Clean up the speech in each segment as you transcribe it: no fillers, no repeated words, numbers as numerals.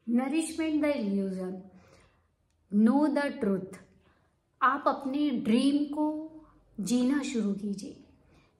Nourishment the illusion, know the truth. आप अपने dream को जीना शुरू कीजिए।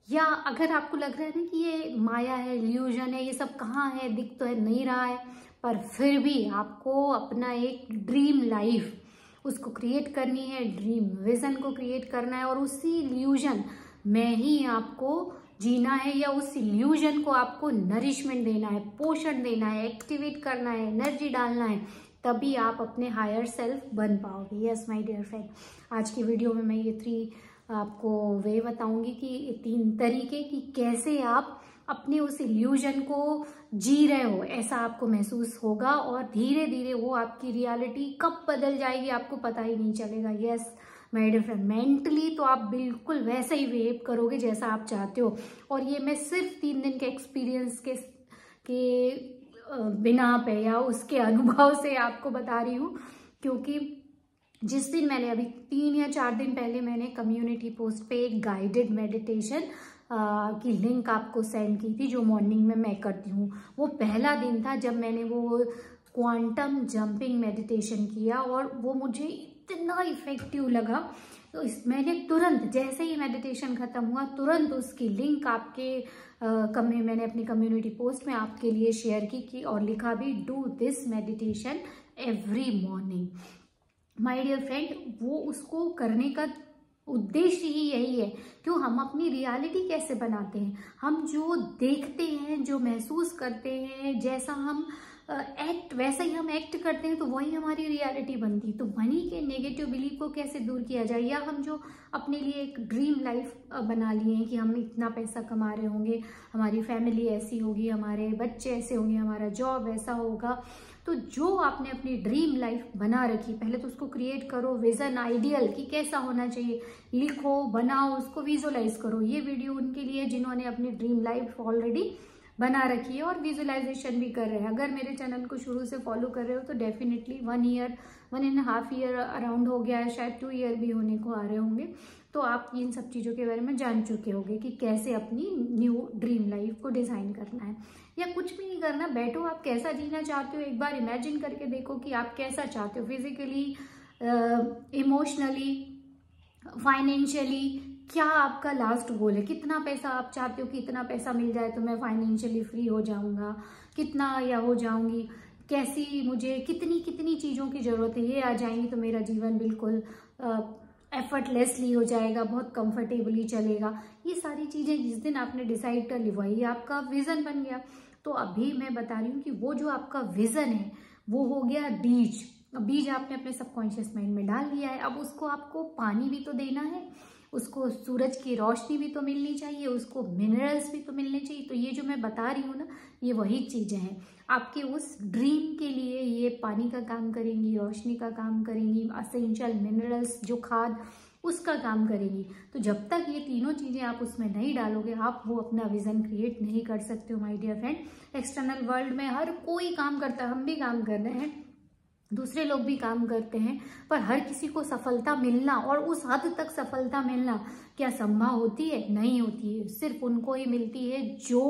या अगर आपको लग रहा है ना कि ये माया है, इल्यूजन है, ये सब कहाँ है, दिख तो है नहीं रहा है, पर फिर भी आपको अपना एक ड्रीम लाइफ उसको क्रिएट करनी है, ड्रीम विजन को क्रिएट करना है और उसी इल्यूजन में ही आपको जीना है, या उस इल्यूजन को आपको नरिशमेंट देना है, पोषण देना है, एक्टिवेट करना है, एनर्जी डालना है, तभी आप अपने हायर सेल्फ बन पाओगे। यस माय डियर फ्रेंड, आज की वीडियो में मैं ये 3 आपको वे बताऊंगी कि 3 तरीके कि कैसे आप अपने उस इल्यूजन को जी रहे हो, ऐसा आपको महसूस होगा और धीरे धीरे वो आपकी रियलिटी कब बदल जाएगी आपको पता ही नहीं चलेगा। Yes my dear friend, mentally तो आप बिल्कुल वैसे ही बिहेव करोगे जैसा आप चाहते हो। और ये मैं सिर्फ 3 दिन के एक्सपीरियंस के बिना पे या उसके अनुभव से आपको बता रही हूँ, क्योंकि जिस दिन मैंने अभी 3 या 4 दिन पहले मैंने कम्युनिटी पोस्ट पे एक गाइडेड मेडिटेशन की लिंक आपको सेंड की थी, जो मॉर्निंग में मैं करती हूँ। वो पहला दिन था जब मैंने वो क्वांटम जंपिंग मेडिटेशन किया और वो मुझे इतना इफेक्टिव लगा। तो मैंने तुरंत जैसे ही मेडिटेशन खत्म हुआ तुरंत उसकी लिंक आपके मैंने अपनी कम्युनिटी पोस्ट में आपके लिए शेयर की और लिखा भी, do this meditation every morning. My dear friend, वो उसको करने का उद्देश्य ही यही है कि हम अपनी रियलिटी कैसे बनाते हैं। हम जो देखते हैं, जो महसूस करते हैं, जैसा हम वैसा ही हम एक्ट करते हैं, तो वही हमारी रियलिटी बनती है। तो मनी के नेगेटिव बिलीफ को कैसे दूर किया जाए, या हम जो अपने लिए एक ड्रीम लाइफ बना लिए हैं कि हम इतना पैसा कमा रहे होंगे, हमारी फैमिली ऐसी होगी, हमारे बच्चे ऐसे होंगे, हमारा जॉब ऐसा होगा, तो जो आपने अपनी ड्रीम लाइफ बना रखी, पहले तो उसको क्रिएट करो, विजन आइडियल कि कैसा होना चाहिए, लिखो, बनाओ, उसको विजुअलाइज करो। ये वीडियो उनके लिए जिन्होंने अपनी ड्रीम लाइफ ऑलरेडी बना रखी है और विजुअलाइजेशन भी कर रहे हैं। अगर मेरे चैनल को शुरू से फॉलो कर रहे हो तो डेफिनेटली 1.5 ईयर अराउंड हो गया है, शायद 2 ईयर भी होने को आ रहे होंगे, तो आप इन सब चीज़ों के बारे में जान चुके होंगे कि कैसे अपनी न्यू ड्रीम लाइफ को डिज़ाइन करना है। या कुछ भी नहीं करना, बैठो, आप कैसा जीना चाहते हो एक बार इमेजिन करके देखो कि आप कैसा चाहते हो, फिजिकली, इमोशनली, फाइनेंशियली, क्या आपका लास्ट गोल है, कितना पैसा आप चाहते हो कि इतना पैसा मिल जाए तो मैं फाइनेंशियली फ्री हो जाऊंगा, कितना या हो जाऊंगी, कैसी मुझे कितनी कितनी चीज़ों की ज़रूरत है, ये आ जाएंगी तो मेरा जीवन बिल्कुल एफर्टलेसली हो जाएगा, बहुत कंफर्टेबली चलेगा। ये सारी चीज़ें जिस दिन आपने डिसाइड कर ली वही आपका विज़न बन गया। तो अभी मैं बता रही हूँ कि वो जो आपका विज़न है वो हो गया बीज आपने अपने सबकॉन्शियस माइंड में डाल दिया है। अब उसको आपको पानी भी तो देना है, उसको सूरज की रोशनी भी तो मिलनी चाहिए, उसको मिनरल्स भी तो मिलने चाहिए। तो ये जो मैं बता रही हूँ ना, ये वही चीज़ें हैं आपके उस ड्रीम के लिए। ये पानी का काम करेंगी, रोशनी का काम करेंगी, असेंशियल मिनरल्स जो खाद उसका काम करेंगी। तो जब तक ये तीनों चीज़ें आप उसमें नहीं डालोगे, आप वो अपना विजन क्रिएट नहीं कर सकते हो my dear friend. External world में हर कोई काम करता है, हम भी काम कर रहे हैं, दूसरे लोग भी काम करते हैं, पर हर किसी को सफलता मिलना और उस हद तक सफलता मिलना क्या संभव होती है? नहीं होती है। सिर्फ उनको ही मिलती है जो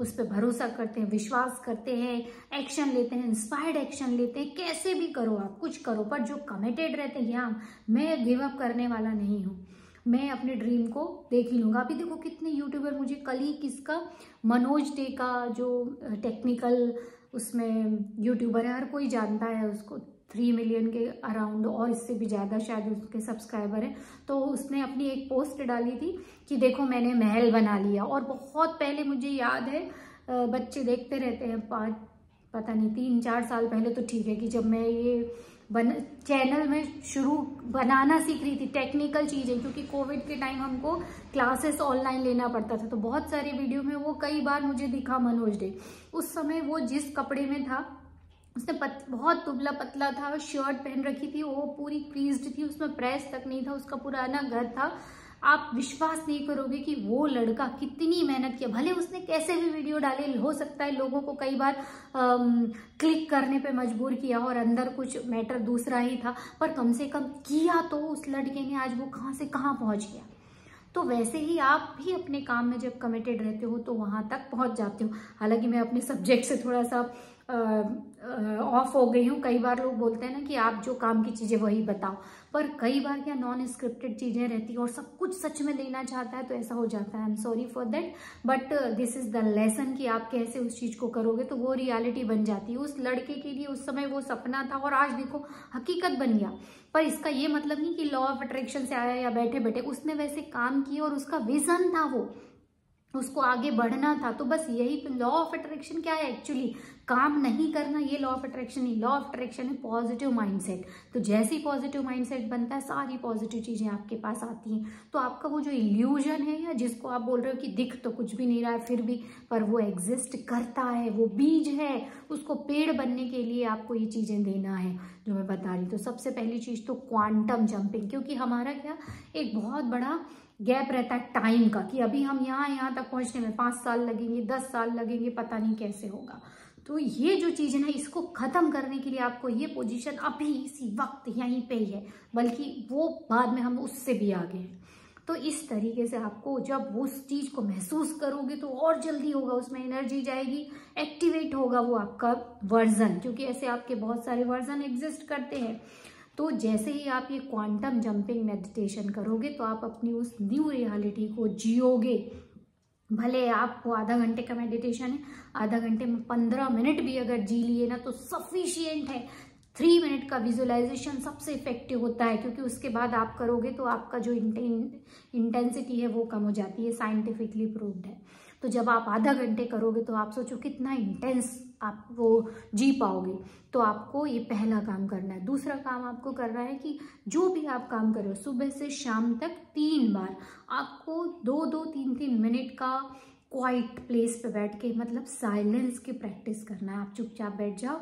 उस पर भरोसा करते हैं, विश्वास करते हैं, एक्शन लेते हैं, इंस्पायर्ड एक्शन लेते हैं। कैसे भी करो, आप कुछ करो, पर जो कमिटेड रहते हैं, यहाँ मैं गिव अप करने वाला नहीं हूँ, मैं अपने ड्रीम को देख ही लूँगा। अभी देखो कितने यूट्यूबर, मुझे कल ही किसका, मनोज डे का जो टेक्निकल उसमें यूट्यूबर है, हर कोई जानता है उसको, 3 मिलियन के अराउंड और इससे भी ज़्यादा शायद उसके सब्सक्राइबर हैं। तो उसने अपनी एक पोस्ट डाली थी कि देखो मैंने महल बना लिया। और बहुत पहले मुझे याद है, बच्चे देखते रहते हैं, 3-4 साल पहले तो ठीक है, कि जब मैं ये चैनल में शुरू बनाना सीख रही थी, टेक्निकल चीज़ें, क्योंकि कोविड के टाइम हमको क्लासेस ऑनलाइन लेना पड़ता था, तो बहुत सारे वीडियो में वो कई बार मुझे दिखा मनोज डे। उस समय वो जिस कपड़े में था, उसने बहुत दुबला पतला था, शर्ट पहन रखी थी, वो पूरी क्रीज्ड थी, उसमें प्रेस तक नहीं था, उसका पुराना घर था। आप विश्वास नहीं करोगे कि वो लड़का कितनी मेहनत किया। भले उसने कैसे भी वीडियो डाले, हो सकता है लोगों को कई बार क्लिक करने पे मजबूर किया और अंदर कुछ मैटर दूसरा ही था, पर कम से कम किया तो उस लड़के ने, आज वो कहाँ से कहाँ पहुँच गया। तो वैसे ही आप भी अपने काम में जब कमिटेड रहते हो तो वहाँ तक पहुँच जाते हो। हालांकि मैं अपने सब्जेक्ट से थोड़ा सा ऑफ हो गई हूँ। कई बार लोग बोलते हैं ना कि आप जो काम की चीज़ें वही बताओ, पर कई बार क्या नॉन स्क्रिप्टेड चीज़ें रहती हैं और सब कुछ सच में लेना चाहता है तो ऐसा हो जाता है। I am sorry for that, but this is the lesson कि आप कैसे उस चीज़ को करोगे तो वो रियलिटी बन जाती है। उस लड़के के लिए उस समय वो सपना था और आज देखो हकीकत बन गया। पर इसका ये मतलब नहीं कि लॉ ऑफ अट्रैक्शन से आया या बैठे बैठे, उसने वैसे काम किया और उसका विजन था, वो उसको आगे बढ़ना था। तो बस यही तो लॉ ऑफ अट्रैक्शन क्या है एक्चुअली, काम नहीं करना, ये लॉ ऑफ अट्रैक्शन नहीं। लॉ ऑफ अट्रैक्शन है पॉजिटिव माइंडसेट। तो जैसे ही पॉजिटिव माइंडसेट बनता है सारी पॉजिटिव चीजें आपके पास आती हैं। तो आपका वो जो इल्यूजन है या जिसको आप बोल रहे हो कि दिख तो कुछ भी नहीं रहा है फिर भी, पर वो एग्जिस्ट करता है, वो बीज है, उसको पेड़ बनने के लिए आपको ये चीजें देना है जो मैं बता रही। तो सबसे पहली चीज तो क्वांटम जंपिंग, क्योंकि हमारा क्या एक बहुत बड़ा गैप रहता है टाइम का कि अभी हम यहाँ तक पहुंचने में 5 साल लगेंगे, 10 साल लगेंगे, पता नहीं कैसे होगा। तो ये जो चीज़ है ना, इसको खत्म करने के लिए आपको ये पोजीशन अभी इसी वक्त यहीं पे ही है, बल्कि वो बाद में हम उससे भी आगे हैं। तो इस तरीके से आपको जब उस चीज़ को महसूस करोगे तो और जल्दी होगा, उसमें एनर्जी जाएगी, एक्टिवेट होगा वो आपका वर्जन, क्योंकि ऐसे आपके बहुत सारे वर्जन एग्जिस्ट करते हैं। तो जैसे ही आप ये क्वांटम जंपिंग मेडिटेशन करोगे तो आप अपनी उस न्यू रियलिटी को जियोगे। भले आपको आधा घंटे का मेडिटेशन है, आधा घंटे में 15 मिनट भी अगर जी लिए ना तो सफिशिएंट है। 3 मिनट का विजुअलाइजेशन सबसे इफेक्टिव होता है, क्योंकि उसके बाद आप करोगे तो आपका जो इंटेंसिटी है वो कम हो जाती है, साइंटिफिकली प्रूव्ड है। तो जब आप आधा घंटे करोगे तो आप सोचो कितना इंटेंस आप वो जी पाओगे। तो आपको ये पहला काम करना है। दूसरा काम आपको करना है कि जो भी आप काम करो सुबह से शाम तक 3 बार आपको 2-2, 3-3 मिनट का क्वाइट प्लेस पे बैठ के, मतलब साइलेंस की प्रैक्टिस करना है। आप चुपचाप बैठ जाओ।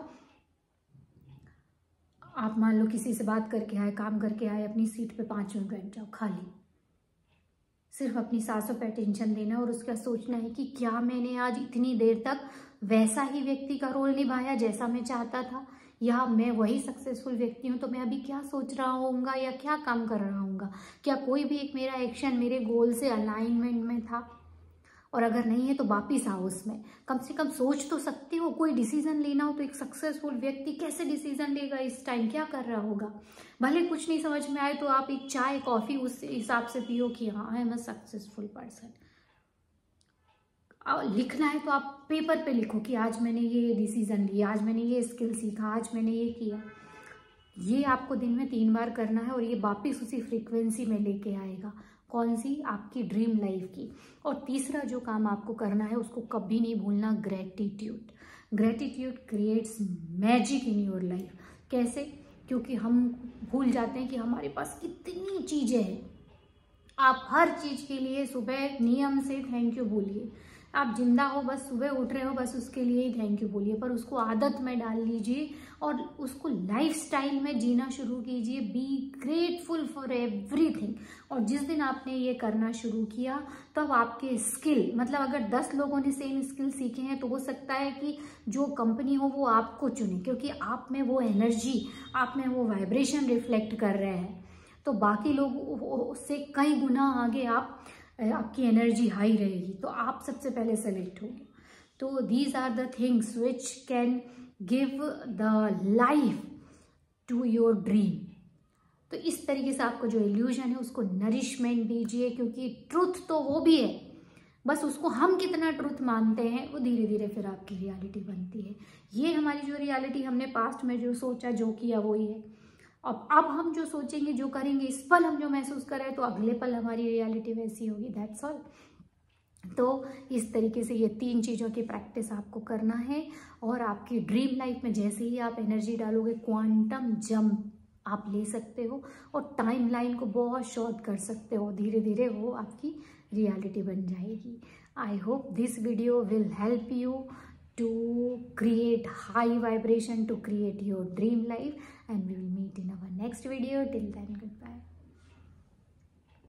आप मान लो किसी से बात करके आए, काम करके आए, अपनी सीट पे 5 मिनट बैठ जाओ खाली। सिर्फ अपनी सांसों पे अटेंशन देना और उसका सोचना है कि क्या मैंने आज इतनी देर तक वैसा ही व्यक्ति का रोल निभाया जैसा मैं चाहता था, या मैं वही सक्सेसफुल व्यक्ति हूँ तो मैं अभी क्या सोच रहा होऊंगा या क्या काम कर रहा होऊंगा, क्या कोई भी एक मेरा एक्शन मेरे गोल से अलाइनमेंट में था। और अगर नहीं है तो वापिस आओ उसमें, कम से कम सोच तो सकते हो। कोई डिसीजन लेना हो तो एक सक्सेसफुल व्यक्ति कैसे डिसीजन लेगा, इस टाइम क्या कर रहा होगा। भले कुछ नहीं समझ में आए तो आप एक चाय कॉफी उस हिसाब से पियो कि हाँ I am a successful person. लिखना है तो आप पेपर पे लिखो कि आज मैंने ये डिसीजन लिया, आज मैंने ये स्किल सीखा, आज मैंने ये किया। ये आपको दिन में 3 बार करना है और ये वापिस उसी फ्रीक्वेंसी में लेके आएगा। कौन सी? आपकी ड्रीम लाइफ की। और तीसरा जो काम आपको करना है उसको कभी नहीं भूलना, gratitude. Gratitude creates magic in your life. कैसे? क्योंकि हम भूल जाते हैं कि हमारे पास कितनी चीज़ें हैं। आप हर चीज़ के लिए सुबह नियम से थैंक यू बोलिए। आप जिंदा हो, बस सुबह उठ रहे हो, बस उसके लिए ही थैंक यू बोलिए, पर उसको आदत में डाल लीजिए और उसको लाइफस्टाइल में जीना शुरू कीजिए। Be grateful for everything. और जिस दिन आपने ये करना शुरू किया तब आपके स्किल, मतलब अगर 10 लोगों ने सेम स्किल सीखे हैं तो हो सकता है कि जो कंपनी हो वो आपको चुने, क्योंकि आप में वो एनर्जी, आप में वो वाइब्रेशन रिफ्लेक्ट कर रहे हैं। तो बाकी लोग उससे कई गुना आगे आपकी एनर्जी हाई रहेगी, तो आप सबसे पहले सेलेक्ट होगे। तो these are the things which can give the life to your dream. तो इस तरीके से आपको जो इल्यूजन है उसको नरिशमेंट दीजिए, क्योंकि ट्रुथ तो वो भी है, बस उसको हम कितना ट्रुथ मानते हैं वो धीरे धीरे फिर आपकी रियलिटी बनती है। ये हमारी जो रियलिटी हमने पास्ट में जो सोचा जो किया वही है। अब हम जो सोचेंगे जो करेंगे, इस पल हम जो महसूस करें तो अगले पल हमारी रियलिटी वैसी होगी। That's all. तो इस तरीके से ये 3 चीज़ों की प्रैक्टिस आपको करना है और आपकी ड्रीम लाइफ में जैसे ही आप एनर्जी डालोगे क्वांटम जंप आप ले सकते हो और टाइम लाइन को बहुत शॉर्ट कर सकते हो। धीरे धीरे वो आपकी रियलिटी बन जाएगी। I hope this video will help you to create high vibration, to create your dream life, and we will meet in our next video. Till then, goodbye.